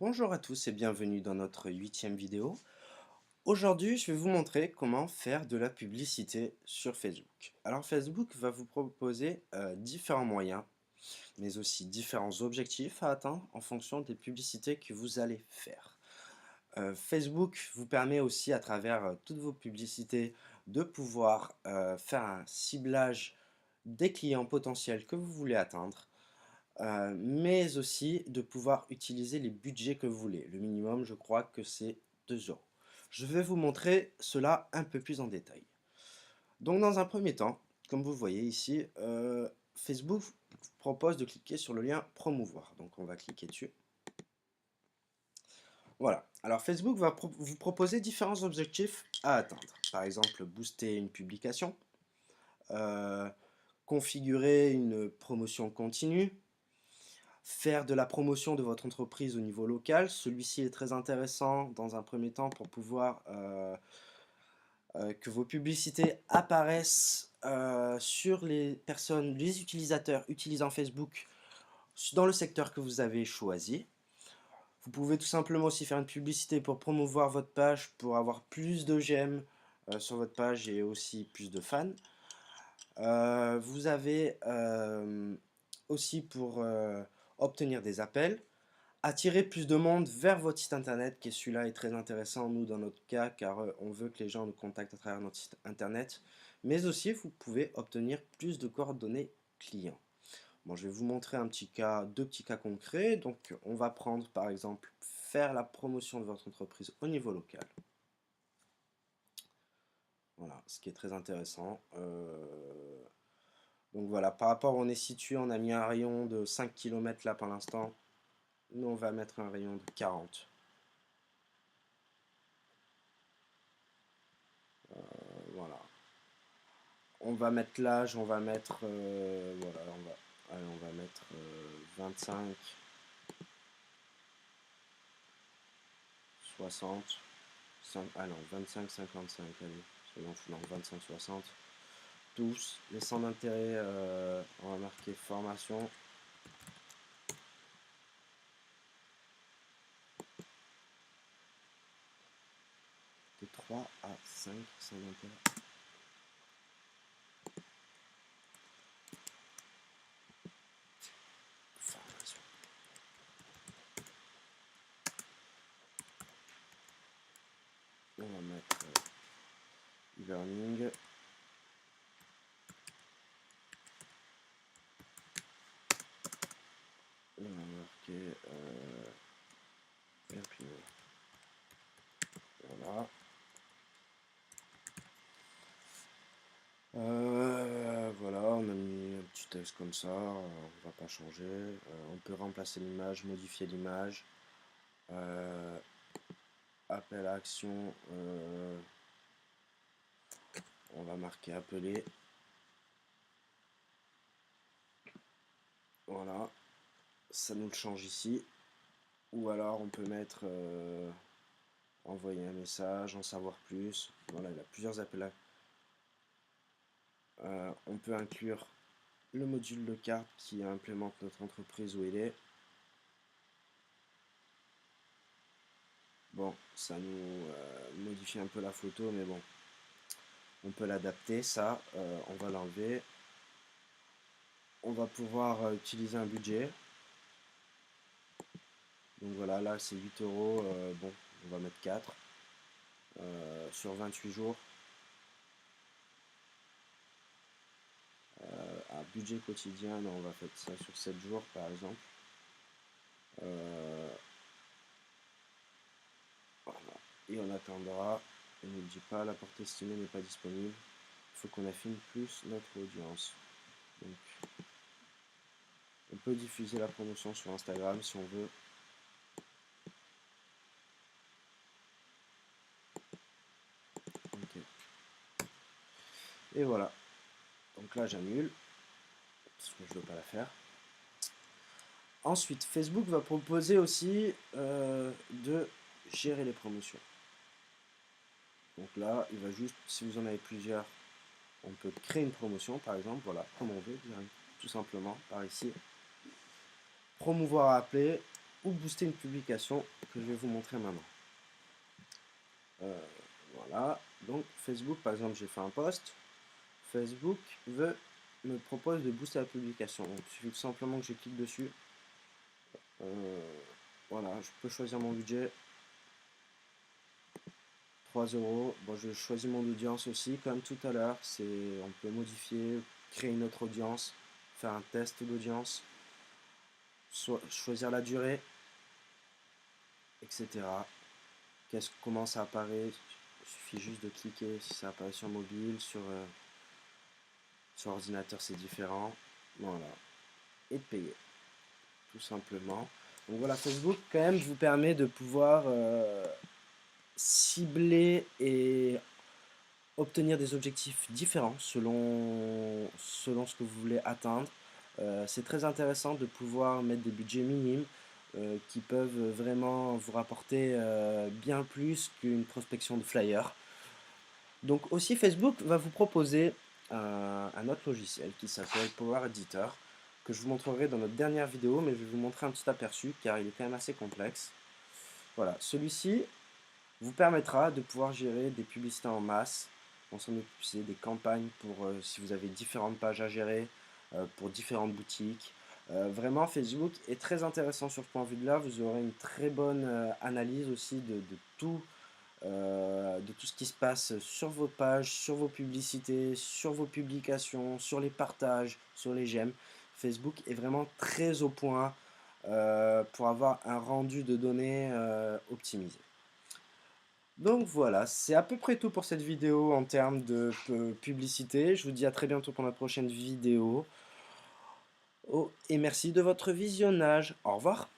Bonjour à tous et bienvenue dans notre 8e vidéo. Aujourd'hui, je vais vous montrer comment faire de la publicité sur Facebook. Alors Facebook va vous proposer différents moyens, mais aussi différents objectifs à atteindre en fonction des publicités que vous allez faire. Facebook vous permet aussi à travers toutes vos publicités de pouvoir faire un ciblage des clients potentiels que vous voulez atteindre. Mais aussi de pouvoir utiliser les budgets que vous voulez. Le minimum, je crois que c'est 2 euros. Je vais vous montrer cela un peu plus en détail. Donc dans un premier temps, comme vous voyez ici, Facebook vous propose de cliquer sur le lien promouvoir. Donc on va cliquer dessus. Voilà. Alors Facebook va vous proposer différents objectifs à atteindre. Par exemple, booster une publication, euh, configurer une promotion continue, faire de la promotion de votre entreprise au niveau local. Celui-ci est très intéressant dans un premier temps pour pouvoir que vos publicités apparaissent sur les personnes, les utilisateurs utilisant Facebook dans le secteur que vous avez choisi. Vous pouvez tout simplement aussi faire une publicité pour promouvoir votre page, pour avoir plus de j'aime sur votre page et aussi plus de fans. Vous avez aussi pour obtenir des appels, attirer plus de monde vers votre site internet, qui celui-là est très intéressant, nous dans notre cas, car on veut que les gens nous contactent à travers notre site internet, mais aussi vous pouvez obtenir plus de coordonnées clients. Bon, je vais vous montrer deux petits cas concrets. Donc on va prendre par exemple faire la promotion de votre entreprise au niveau local. Voilà, ce qui est très intéressant. Donc voilà, par rapport où on est situé, on a mis un rayon de 5 km là pour l'instant. Nous on va mettre un rayon de 40. Voilà. On va mettre l'âge, on va mettre voilà, on va mettre 25, 60, 5, ah non, 25, 55, allez, soyons fous, non, 25, 60. Tous, les centres d'intérêt, on va marquer formation. De 3 à 5 centres d'intérêt. Formation. On va mettre e-learning. On va marquer imprimé. Voilà. Voilà, on a mis un petit texte comme ça, on va pas changer. On peut remplacer l'image, modifier l'image. Appel à action, on va marquer appeler. Voilà, ça nous le change ici. Ou alors on peut mettre envoyer un message, en savoir plus. Voilà, il y a plusieurs appels à on peut inclure le module de carte qui implémente notre entreprise où il est. Bon, ça nous modifie un peu la photo, mais bon, on peut l'adapter. Ça, on va l'enlever. On va pouvoir utiliser un budget. Donc voilà, là c'est 8 euros. Bon, on va mettre 4 sur 28 jours. À budget quotidien, non, on va faire ça sur 7 jours par exemple. Voilà. Et on attendra. Il ne dit pas la portée estimée n'est pas disponible. Il faut qu'on affine plus notre audience. Donc, on peut diffuser la promotion sur Instagram si on veut. Okay. Et voilà. Donc là, j'annule parce que je ne veux pas la faire. Ensuite, Facebook va proposer aussi de gérer les promotions. Donc là, il va juste, si vous en avez plusieurs, on peut créer une promotion, par exemple, voilà, comme on veut, tout simplement, par ici. Promouvoir à appeler, ou booster une publication que je vais vous montrer maintenant. Voilà, donc Facebook par exemple, j'ai fait un post, Facebook me propose de booster la publication. Donc, il suffit tout simplement que je clique dessus. Voilà, je peux choisir mon budget. 3 euros. Bon, je choisis mon audience aussi, comme tout à l'heure. On peut modifier, créer une autre audience, faire un test d'audience, choisir la durée, etc. Comment ça apparaît? Il suffit juste de cliquer si ça apparaît sur mobile, sur ordinateur c'est différent. Voilà. Et de payer, tout simplement. Donc voilà, Facebook quand même vous permet de pouvoir cibler et obtenir des objectifs différents selon ce que vous voulez atteindre. C'est très intéressant de pouvoir mettre des budgets minimes qui peuvent vraiment vous rapporter bien plus qu'une prospection de flyers. Donc aussi Facebook va vous proposer un autre logiciel qui s'appelle Power Editor, que je vous montrerai dans notre dernière vidéo, mais je vais vous montrer un petit aperçu car il est quand même assez complexe. Voilà, celui-ci vous permettra de pouvoir gérer des publicités en masse, des campagnes pour si vous avez différentes pages à gérer, pour différentes boutiques. Vraiment, Facebook est très intéressant sur ce point de vue-là. Vous aurez une très bonne analyse aussi de tout ce qui se passe sur vos pages, sur vos publicités, sur vos publications, sur les partages, sur les j'aime. Facebook est vraiment très au point pour avoir un rendu de données optimisé. Donc voilà, c'est à peu près tout pour cette vidéo en termes de publicité. Je vous dis à très bientôt pour la prochaine vidéo. Oh, et merci de votre visionnage. Au revoir.